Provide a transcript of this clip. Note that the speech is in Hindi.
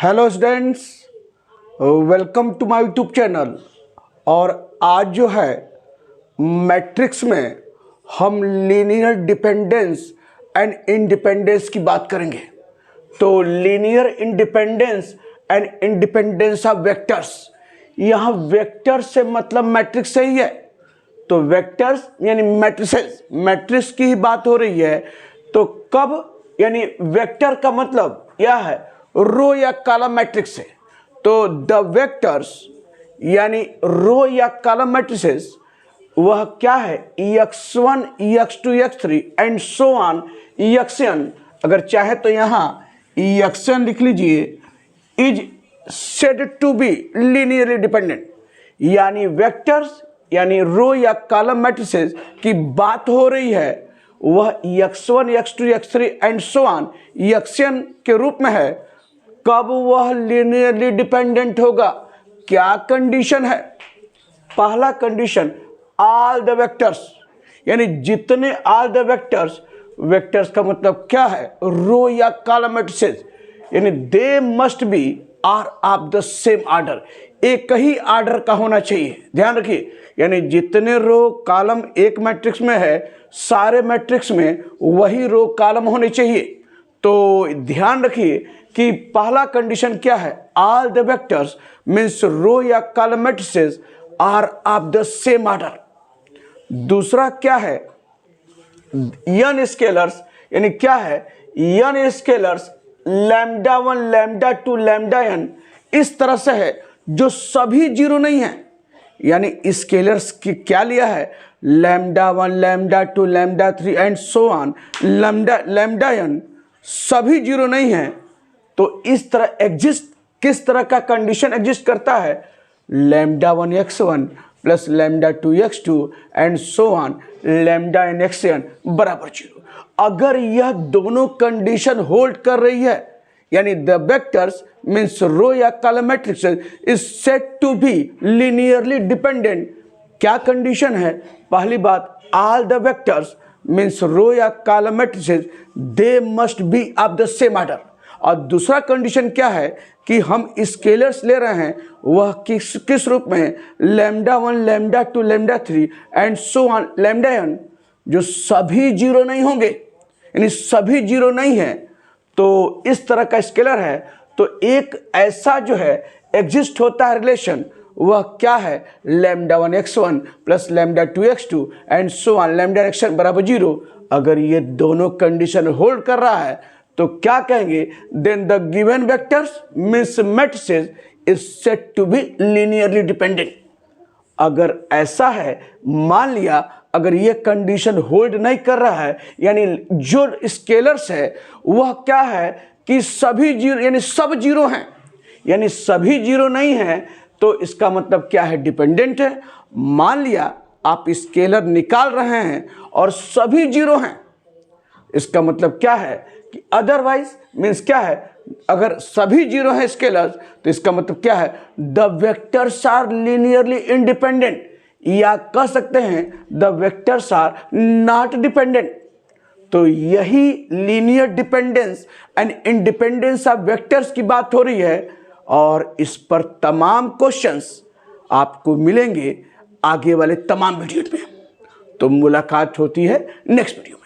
Hello students, welcome to my YouTube channel. और आज जो है मैट्रिक्स में हम लीनियर डिपेंडेंस एंड इंडिपेंडेंस की बात करेंगे। तो linear independence and independence of vectors, यहाँ वेक्टर से मतलब मैट्रिक्स से ही है। तो वेक्टर्स यानी मैट्रिसेस, मैट्रिक्स की ही बात हो रही है। तो कब यानी वेक्टर का मतलब यह है रो या कॉलम मैट्रिक्स है। तो द वेक्टर्स यानी रो या कॉलम मैट्रिसेस वह क्या है, x1 x2 x3 and so on xn। अगर चाहे तो यहाँ xn लिख लीजिए, is said to be linearly dependent. यानी वेक्टर्स यानी रो या कॉलम मैट्रिसेस की बात हो रही है, वह x1 x2 x3 and so on xn के रूप में है। कब वह लीनियरली डिपेंडेंट होगा, क्या कंडीशन है? पहला कंडीशन, ऑल द वेक्टर्स यानी जितने ऑल द वेक्टर्स, वेक्टर्स का मतलब क्या है, रो या कॉलम मैट्रिसेस, यानी they must be are of the same order, एक ही ऑर्डर का होना चाहिए। ध्यान रखिए, यानी जितने रो कॉलम एक मैट्रिक्स में है, सारे मैट्रिक्स में वही रो कॉलम होने चाहिए। तो ध्यान रखिए कि पहला कंडीशन क्या है, all the vectors means row या column matrices are of the same order. दूसरा क्या है, n स्केलर्स यानी क्या है, n scalars lambda 1 lambda 2 lambda n इस तरह से है जो सभी जीरो नहीं है। यानी स्केलर्स की क्या लिया है, lambda 1 lambda 2 lambda 3 and so on lambda n सभी जीरो नहीं है। तो इस तरह एग्जिस्ट, किस तरह का कंडीशन एग्जिस्ट करता है, lambda 1 x1 plus lambda 2 x2 and so on lambda n xn बराबर 0। अगर यह दोनों कंडीशन होल्ड कर रही है, यानी द वेक्टर्स मीन्स रो या column matrix is said to be linearly dependent. क्या कंडीशन है? पहली बात, all the vectors means row या column matrices they must be of the same order. और दूसरा कंडीशन क्या है कि हम स्केलर्स ले रहे हैं, वह किस रूप में, lambda 1 lambda 2 lambda 3 and so on lambda n जो सभी जीरो नहीं होंगे, यानी सभी जीरो नहीं है। तो इस तरह का स्केलर है। तो एक ऐसा जो है एग्जिस्ट होता है रिलेशन, वह क्या है, lambda 1 x1 plus lambda 2 x2 and so on lambda xn बराबर 0। अगर ये दोनों कंडीशन होल्ड कर रहा है तो क्या कहेंगे, then the given vectors means matrices is said to be linearly dependent. अगर ऐसा है, मान लिया अगर ये कंडीशन होल्ड नहीं कर रहा है, यानी जो स्केलर्स है वह क्या है कि सभी जीरो यानी सब जीरो हैं, यानी सभी जीरो नहीं है, तो इसका मतलब क्या है, डिपेंडेंट है। मान लिया आप स्केलर निकाल रहे हैं और सभी जीरो हैं, इसका मतलब क्या है कि अदरवाइज मीन्स क्या है, अगर सभी जीरो हैं स्केलर्स तो इसका मतलब क्या है, the vectors are linearly independent, या कह सकते हैं the vectors are not dependent. तो यही linear dependence and independence of vectors की बात हो रही है। और इस पर तमाम क्वेश्चंस आपको मिलेंगे आगे वाले तमाम वीडियो में। तो मुलाकात होती है नेक्स्ट वीडियो।